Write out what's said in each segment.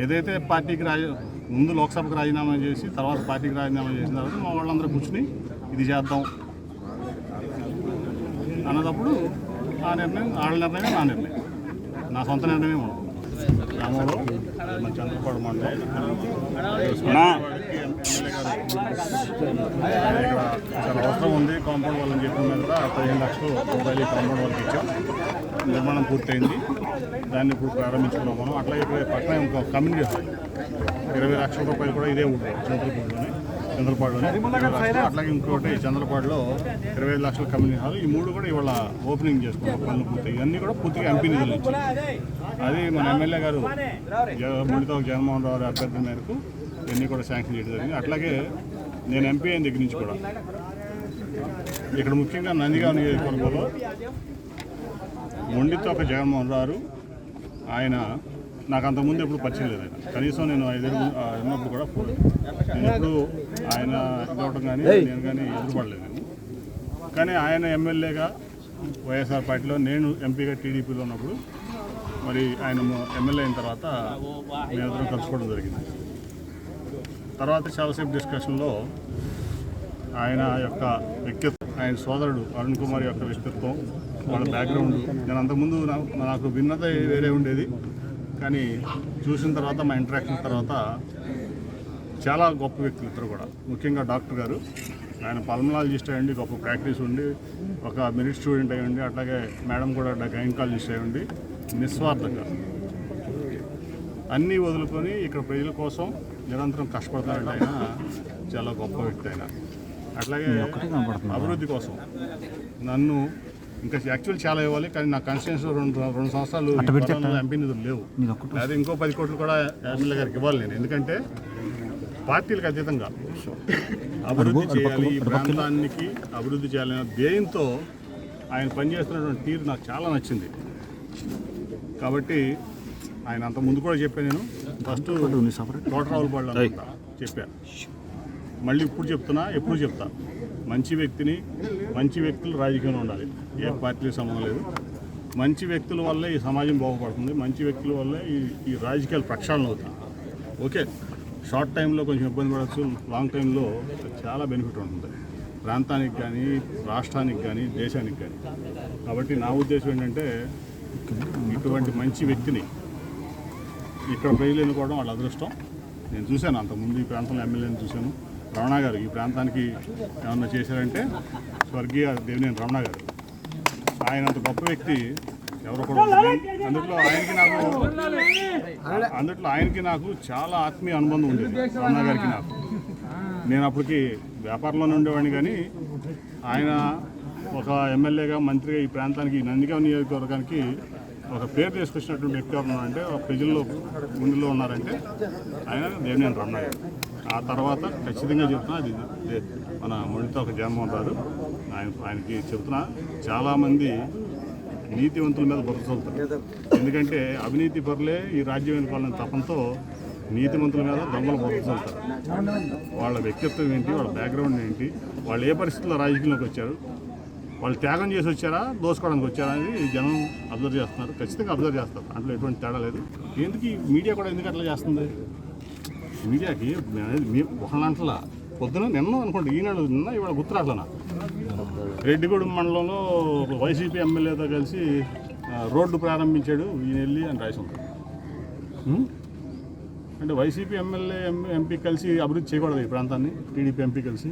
ఏదైతే పార్టీకి ముందు లోక్సభకు రాజీనామా చేసి తర్వాత పార్టీకి రాజీనామా చేసిన తర్వాత మా వాళ్ళందరూ కూర్చుని ఇది చేద్దాం అన్నదప్పుడు ఆ నిర్ణయం వాళ్ళ నిర్ణయం నా నిర్ణయం, నా సొంత నిర్ణయమే ఉండదు. గ్రామంలో మన చంద్రపాడు మండలం ఎమ్మెల్యే గారు ఇక్కడ చాలా అవసరం ఉంది కాంపౌండ్ వాళ్ళని చెప్పిన మీద కూడా 15 లక్షల రూపాయలు కాంపౌండ్ వాళ్ళకి ఇచ్చాం. నిర్మాణం పూర్తయింది, దాన్ని ఇప్పుడు ప్రారంభించుకున్నాం మనం. అట్లాగే ఇక్కడ పక్కన ఇంకో కమ్యూనిటీ హాల్ 20 లక్షల రూపాయలు కూడా ఇదే ఉంటుంది చంద్రపాడులోనే. అట్లాగే ఇంకోటి చంద్రపాడులో 25 లక్షల కమ్యూనిటీ హాల్. ఈ 3 కూడా ఇవాళ ఓపెనింగ్ చేసుకున్నాం, పనులు పూర్తయి. ఇవన్నీ కూడా పూర్తిగా ఎంపీ నిధుల నుంచి. అది మన ఎమ్మెల్యే గారు ముడితో జగన్మోహన్ రావు అభ్యర్థి మేరకు ఇవన్నీ కూడా శాంక్షన్ చేయడం జరిగింది. అట్లాగే నేను ఎంపీ అయిన దగ్గర నుంచి కూడా ఇక్కడ ముఖ్యంగా నందిగామ నియోజకవర్గంలో మొండితో ఒక జగన్మోహన్ రావు ఆయన నాకు అంతకుముందు ఎప్పుడు పరిచయం లేదు. ఆయన కనీసం నేను 5 ఏళ్ళు ఉన్నప్పుడు కూడా నేను ఎప్పుడు ఆయన ఇదవడం కానీ నేను కానీ ఎదురుపడలేదు. కానీ ఆయన ఎమ్మెల్యేగా వైఎస్ఆర్ పార్టీలో, నేను ఎంపీగా టీడీపీలో ఉన్నప్పుడు మరి ఆయన ఎమ్మెల్యే అయిన తర్వాత మేమిద్దరం కలుసుకోవడం జరిగింది. తర్వాత చాలాసేపు డిస్కషన్లో ఆయన యొక్క వ్యక్తిత్వం, ఆయన సోదరుడు అరుణ్ కుమార్ యొక్క వ్యక్తిత్వం, వాళ్ళ బ్యాక్గ్రౌండ్ నేను అంతకుముందు నాకు భిన్నత వేరే ఉండేది. కానీ చూసిన తర్వాత మా ఇంటరాక్షన్ తర్వాత చాలా గొప్ప వ్యక్తులు ఇద్దరు కూడా. ముఖ్యంగా డాక్టర్ గారు, ఆయన పల్మనాలజిస్ట్ అయ్యండి, గొప్ప ప్రాక్టీస్ ఉండి, ఒక మెరిట్ స్టూడెంట్ అయ్యండి. అట్లాగే మేడం కూడా గైనకాలజిస్ట్ అయ్యండి. నిస్వార్థంగా అన్నీ వదులుకొని ఇక్కడ ప్రజల కోసం నిరంతరం కష్టపడతారంటే ఆయన చాలా గొప్ప వ్యక్తి. ఆయన అట్లాగే అభివృద్ధి కోసం నన్ను ఇంకా యాక్చువల్ చాలా ఇవ్వాలి, కానీ నా కాన్స్టిట్యూన్సీలో రెండు సంవత్సరాలు ఎంపీ నిధులు లేవు. అదే ఇంకో 10 కోట్లు కూడా ఎమ్మెల్యే గారికి ఇవ్వాలి నేను. ఎందుకంటే పార్టీలకు అతీతంగా అభివృద్ధి చేయాలి, ఈ ప్రాంతానికి అభివృద్ధి చేయాలనే ధ్యేయంతో ఆయన పనిచేస్తున్నటువంటి తీరు నాకు చాలా నచ్చింది. కాబట్టి ఆయన అంత ముందు కూడా చెప్పాను. నేను ఫస్ట్ తోటరావులపాడు అనుకుంటా చెప్పా, మళ్ళీ ఇప్పుడు చెప్తున్నా, ఎప్పుడు చెప్తా. మంచి వ్యక్తులు రాజకీయంలో ఉండాలి, ఏ పార్టీకి సంబంధం లేదు. మంచి వ్యక్తుల వల్లే ఈ సమాజం బాగుపడుతుంది, మంచి వ్యక్తుల వల్లే ఈ రాజకీయాలు ప్రక్షాళన అవుతాయి. ఓకే, షార్ట్ టైంలో కొంచెం ఇబ్బంది పడవచ్చు, లాంగ్ టైంలో చాలా బెనిఫిట్ ఉంటుంది ప్రాంతానికి కానీ, రాష్ట్రానికి కానీ, దేశానికి కానీ. కాబట్టి నా ఉద్దేశం ఏంటంటే ఇటువంటి మంచి వ్యక్తిని ఇక్కడ ప్రజలు ఎన్నుకోవడం వాళ్ళ అదృష్టం. నేను చూశాను అంతకుముందు ఈ ప్రాంతంలో ఎమ్మెల్యేని చూశాను. రమణ గారు ఈ ప్రాంతానికి ఏమన్నా చేశారంటే స్వర్గీయ దేవినేని రమణ గారు. ఆయన అంత గొప్ప వ్యక్తి ఎవరో కూడా. అందుట్లో ఆయనకి నాకు చాలా ఆత్మీయ అనుబంధం ఉండేది, రమణ గారికి నాకు. నేను అప్పటికి వ్యాపారంలోనే ఉండేవాడిని, కానీ ఆయన ఒక ఎమ్మెల్యేగా, మంత్రిగా ఈ ప్రాంతానికి, నందిగామ నియోజకవర్గానికి ఒక పేరు తీసుకొచ్చినటువంటి వ్యక్తి ఎవరు ఉన్నారంటే, ప్రజల్లో ముందులో ఉన్నారంటే ఆయన దేవినేని రమణ గారు. ఆ తర్వాత ఖచ్చితంగా చెప్తున్నా, అది మన మొండితో ఒక జగన్మోహన్ రావు ఆయనకి చెప్తున్నా, చాలామంది నీతివంతుల మీద బురద చల్లుతారు. ఎందుకంటే అవినీతి పరులే ఈ రాజ్యం ఎన్నుకోవాలని తపంతో నీతివంతుల మీద దొంగలు బురద చల్లుతారు. వాళ్ళ వ్యక్తిత్వం ఏంటి, వాళ్ళ బ్యాక్గ్రౌండ్ ఏంటి, వాళ్ళు ఏ పరిస్థితుల్లో రాజకీయంలోకి వచ్చారు, వాళ్ళు త్యాగం చేసి వచ్చారా, దోసుకోవడానికి వచ్చారా అనేది జనం అబ్జర్వ్ చేస్తున్నారు. ఖచ్చితంగా అబ్జర్వ్ చేస్తారు, దాంట్లో ఎటువంటి తేడా లేదు. ఎందుకు మీడియా కూడా ఎందుకు అట్లా చేస్తుంది? మీడియాకి ఒకళ్ళంటలా నిన్న అనుకోండి, ఈనాడు నిన్న ఇవాళ గుర్తురాట్లనా, రెడ్డిగూడెం మండలంలో వైసీపీ ఎమ్మెల్యేతో కలిసి రోడ్డు ప్రారంభించాడు ఈయన వెళ్ళి అని రాసి ఉంది. అంటే వైసీపీ ఎమ్మెల్యే ఎంపీ కలిసి అభివృద్ధి చేయకూడదు ఈ ప్రాంతాన్ని, టీడీపీ ఎంపీ కలిసి.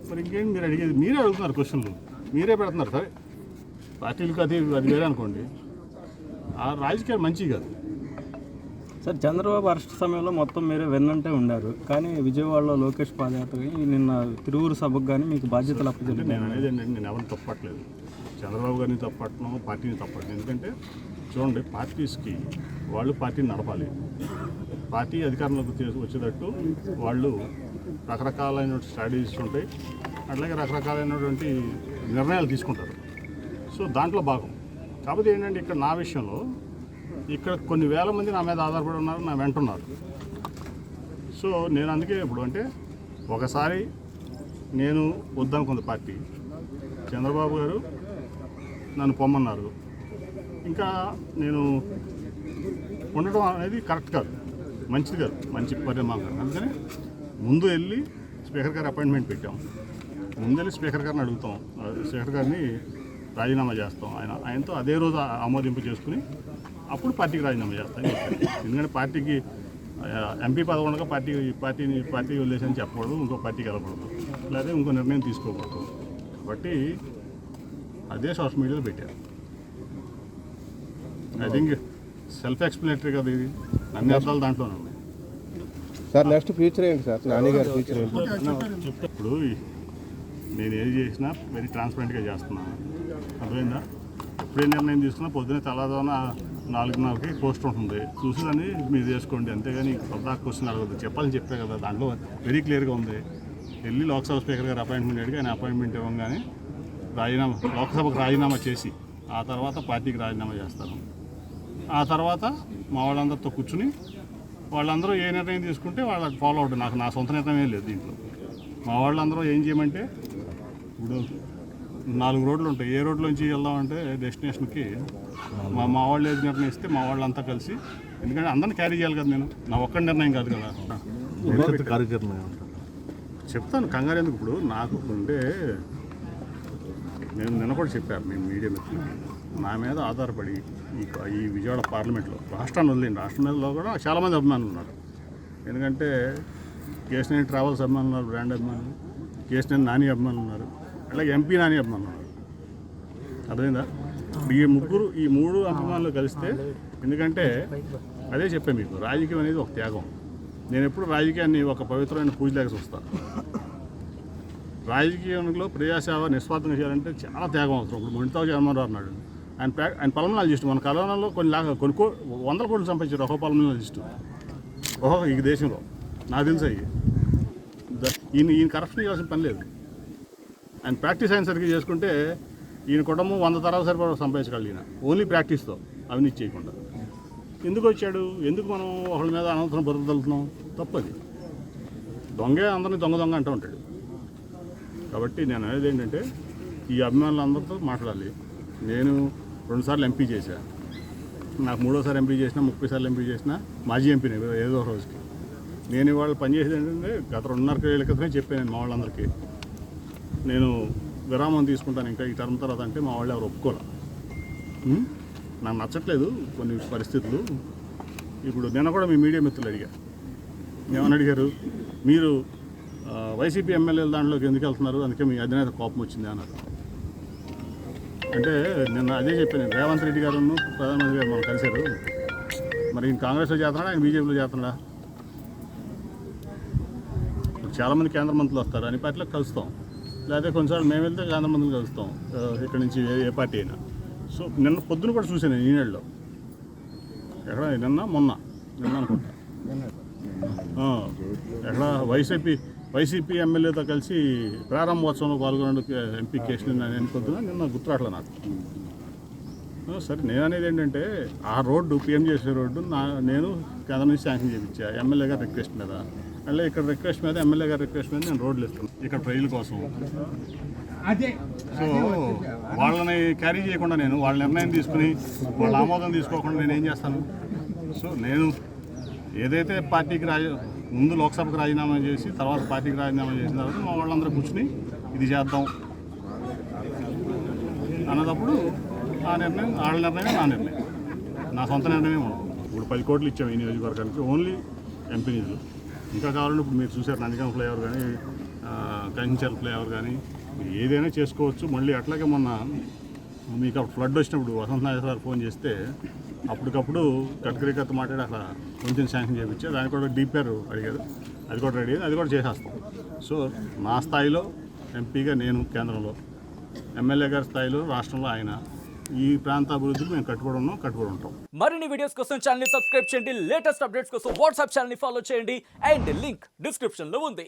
మరి ఇంకేంటి మీరు అడిగేది? మీరే అడుగుతున్నారు క్వశ్చన్లు, మీరే పెడుతున్నారు. సరే, పార్టీలకు అది వేరే అనుకోండి, ఆ రాజకీయాలు మంచివి కాదు. సార్, చంద్రబాబు అరెస్ట్ సమయంలో మొత్తం మీరే వెన్నంటే ఉండారు, కానీ విజయవాడలో లోకేష్ పాదయాత్రకి నిన్న తిరువురు సభకు కానీ మీకు బాధ్యతలు అప్పచెప్పారు. నేను అనేది ఏంటంటే, నేను ఎవరిని తప్పట్లేదు, చంద్రబాబు గారిని తప్పట్ను, పార్టీని తప్పట్లేదు. ఎందుకంటే చూడండి, పార్టీస్కి వాళ్ళు పార్టీని నడపాలి, పార్టీ అధికారంలోకి వచ్చేటట్టు వాళ్ళు రకరకాలైనటువంటి స్ట్రాటజీస్ ఉంటాయి, అట్లాగే రకరకాలైనటువంటి నిర్ణయాలు తీసుకుంటారు. సో దాంట్లో భాగం. కాకపోతే ఏంటంటే ఇక్కడ నా విషయంలో ఇక్కడ కొన్ని వేల మంది నా మీద ఆధారపడి ఉన్నారు, నా వెంట ఉన్నారు. సో నేను అందుకే ఇప్పుడు అంటే ఒకసారి నేను వద్దనుకుంది పార్టీ, చంద్రబాబు గారు నన్ను పొమ్మన్నారు. ఇంకా నేను ఉండడం అనేది కరెక్ట్ కాదు, మంచిది కాదు, మంచి పరిణామం కాదు. అందుకని ముందు వెళ్ళి స్పీకర్ గారి అపాయింట్మెంట్ పెట్టాం. ముందు వెళ్ళి స్పీకర్ గారిని అడుగుతాం, స్పీకర్ గారిని రాజీనామా చేస్తాం. ఆయనతో అదే రోజు ఆమోదింపు చేసుకుని అప్పుడు పార్టీకి రాజీనామా చేస్తాను. ఎందుకంటే పార్టీకి ఎంపీ పదవి ఉండగా పార్టీ వదిలేసని చెప్పకూడదు, ఇంకో పార్టీకి వెళ్ళకూడదు, లేదా ఇంకో నిర్ణయం తీసుకోకూడదు. కాబట్టి అదే సోషల్ మీడియాలో పెట్టారు. ఐ థింక్ సెల్ఫ్ ఎక్స్ప్లెనేటరీ కదా ఇది, అన్ని అర్థాలు దాంట్లోనే ఉన్నాయి. సార్ నెక్స్ట్ ఫ్యూచర్ ఏంటి సార్, నాని గారి ఫ్యూచర్ ఏంటి? ఇప్పుడు నేను ఏది చేసినా వెరీ ట్రాన్స్పరెంట్గా చేస్తున్నాను, అర్థమైందా? ఎప్పుడే నిర్ణయం తీసుకున్నా పొద్దున్నే తెల్లవారున 4:30కి పోస్ట్ ఉంటుంది, చూసి దాన్ని మీరు చేసుకోండి, అంతేగాని కొత్త క్వశ్చన్ అడగదు. చెప్పాలని చెప్పే కదా, దాంట్లో వెరీ క్లియర్గా ఉంది. వెళ్ళి లోక్సభ స్పీకర్ గారు అపాయింట్మెంట్ అడిగి ఆయన అపాయింట్మెంట్ ఇవ్వగానే లోక్సభకు రాజీనామా చేసి ఆ తర్వాత పార్టీకి రాజీనామా చేస్తాను. ఆ తర్వాత మా వాళ్ళందరితో కూర్చుని వాళ్ళందరూ ఏ నిర్ణయం తీసుకుంటే వాళ్ళకి ఫాలో అవుతుంది. నాకు నా సొంత నిర్ణయం లేదు దీంట్లో. మా వాళ్ళందరూ ఏం చేయమంటే, ఇప్పుడు 4 రోడ్లు ఉంటాయి, ఏ రోడ్లోంచి వెళ్దామంటే డెస్టినేషన్కి మా వాళ్ళు ఏది నిర్ణయిస్తే మా వాళ్ళంతా కలిసి, ఎందుకంటే అందరిని క్యారీ చేయాలి కదా, నేను నా ఒక్క నిర్ణయం కాదు కదా. చెప్తాను, కంగారు ఎందుకు. ఇప్పుడు నాకు ఉంటే నేను నిన్న కూడా చెప్పాను, మేము మీడియా మిత్రులు నా మీద ఆధారపడి ఈ విజయవాడ పార్లమెంట్లో రాష్ట్రాన్ని వదిలేండి, రాష్ట్రంలో కూడా చాలామంది అభిమానులు ఉన్నారు. ఎందుకంటే కేశినేని ట్రావెల్స్ అభిమానులు ఉన్నారు, బ్రాండ్ అభిమానులు, కేశినేని నాని అభిమానులు ఉన్నారు, అలాగే ఎంపీ నాని అభిమానులు ఉన్నారు. అర్థమైందా? ఈ మూడు అభిమానులు కలిస్తే, ఎందుకంటే అదే చెప్పాను మీకు, రాజకీయం అనేది ఒక త్యాగం. నేను ఎప్పుడు రాజకీయాన్ని ఒక పవిత్రమైన పూజలాగా చూస్తాను. రాజకీయంలో ప్రజాసేవ నిస్వార్థంగా చేయాలంటే చాలా త్యాగం అవసరం. ఇప్పుడు మొండితో జగన్మోహన్ రావు అన్నాడు, ఆయన పల్మనాలజిస్ట్. మన కరోనాలో కొన్ని 100 కోట్లు సంపాదించారు ఒక పల్మనాలజిస్టు ఈ దేశంలో. నాకు తెలుసు అయ్యి ఈయన కరప్షన్ చేయాల్సిన పని లేదు. ఆయన ప్రాక్టీస్ అయిన సరిగ్గా చేసుకుంటే ఈయన కుటుంబం 100 తరాల సరిపడా సంపాదించగలరు. ఈయన ఓన్లీ ప్రాక్టీస్తో, అవినీతి చేయకుండా. ఎందుకు వచ్చాడు? ఎందుకు మనం ఒకళ్ళ మీద అనంతరం బతుకుతున్నాం? తప్పది. దొంగే అందరినీ దొంగ అంటూ ఉంటాడు. కాబట్టి నేను అనేది ఏంటంటే, ఈ అభిమానులందరితో మాట్లాడాలి. నేను 2 సార్లు ఎంపీ చేశా, నాకు 3వ సారి ఎంపీ చేసినా, 30 సార్లు ఎంపీ చేసినా మాజీ ఎంపీని ఏదో రోజుకి. నేను ఇవాళ పనిచేసేది ఏంటంటే, గత 2.5 ఏళ్ళ క్రితమే చెప్పాను నేను మా వాళ్ళందరికీ, నేను విరామం తీసుకుంటాను ఇంకా ఈ టర్మ్ తర్వాత. అంటే మా వాళ్ళు ఎవరు ఒప్పుకోలే. నాకు నచ్చట్లేదు కొన్ని పరిస్థితులు. ఇప్పుడు నిన్న కూడా మీ మీడియా మిత్రులు అడిగా, ఏమని అడిగారు, మీరు వైసీపీ ఎమ్మెల్యేల దాంట్లోకి ఎందుకు వెళ్తున్నారు, అందుకే మీ అధినేత కోపం వచ్చింది అన్నారు. అంటే నిన్న అదే చెప్పాను, రేవంత్ రెడ్డి గారు ప్రధానమంత్రి గారు మనం కలిశారు, మరి ఈయన కాంగ్రెస్లో చేస్తున్నాడా, ఆయన బీజేపీలో చేస్తున్నాడా? చాలామంది కేంద్ర మంత్రులు వస్తారు, అన్ని పార్టీలకు కలుస్తాం, లేకపోతే కొన్నిసార్లు మేము వెళ్తే కేంద్ర మంత్రులు కలుస్తాం, ఇక్కడ నుంచి ఏ పార్టీ అయినా. సో నిన్న పొద్దున కూడా చూశాను ఈనాడులో, ఎక్కడ మొన్న అనుకుంటా, ఎక్కడ వైసీపీ ఎమ్మెల్యేతో కలిసి ప్రారంభోత్సవంలో పాల్గొనడానికి ఎంపీ కేశినేని నాని పొద్దున నిన్న గుర్తురాట్ల నాకు. సరే, నేను అనేది ఏంటంటే, ఆ రోడ్డు PMJC రోడ్డు నేను కేంద్రం నుంచి శాంక్షన్ చేయించా ఎమ్మెల్యే గారి రిక్వెస్ట్ మీద. మళ్ళీ ఇక్కడ రిక్వెస్ట్ మీద, ఎమ్మెల్యే గారి రిక్వెస్ట్ మీద నేను రోడ్లు ఇస్తాను ఇక్కడ ప్రజల కోసం. సో వాళ్ళని క్యారీ చేయకుండా, నేను వాళ్ళ నిర్ణయం తీసుకుని వాళ్ళ ఆమోదం తీసుకోకుండా నేను ఏం చేస్తాను? సో నేను ఏదైతే పార్టీకి ముందు లోక్సభకు రాజీనామా చేసి తర్వాత పార్టీకి రాజీనామా చేసిన తర్వాత మా వాళ్ళందరూ కూర్చుని ఇది చేద్దాం అన్నదప్పుడు ఆ నిర్ణయం వాళ్ళ నిర్ణయం, నా నిర్ణయం, నా సొంత నిర్ణయమే ఉండదు. ఇప్పుడు 10 కోట్లు ఇచ్చాము ఈ నియోజకవర్గానికి, ఓన్లీ ఎంపీ నిధులు. ఇంకా కావాలంటే ఇప్పుడు మీరు చూసారు నందిగామ ఫ్లైఓవర్ కానీ, కంచెల్ ఫ్లైఓవర్ కానీ, ఏదైనా చేసుకోవచ్చు. మళ్ళీ అట్లాగే మొన్న మీకు ఫ్లడ్ వచ్చినప్పుడు వసంత నాగేశ్వర గారు ఫోన్ చేస్తే అప్పటికప్పుడు గడ్కరీతో మాట్లాడి అక్కడ కొంచెం శాంక్షన్ చేయించారు. దానికి కూడా డీపీఆర్ అడిగారు, అది కూడా రెడీ అయింది, అది కూడా చేసేస్తాం. సో నా స్థాయిలో ఎంపీగా నేను కేంద్రంలో, ఎమ్మెల్యే గారి స్థాయిలో రాష్ట్రంలో ఆయన, ఈ ప్రాంత అభివృద్ధికి మేము కట్టుబడి ఉంటాం. మరిన్ని వీడియోస్ కోసం ఛానల్ ని సబ్స్క్రైబ్ చేయండి, లేటెస్ట్ అప్డేట్స్ కోసం వాట్సాప్ ఛానల్ ని ఫాలో చేయండి, అండ్ లింక్ డిస్క్రిప్షన్ లో ఉంది.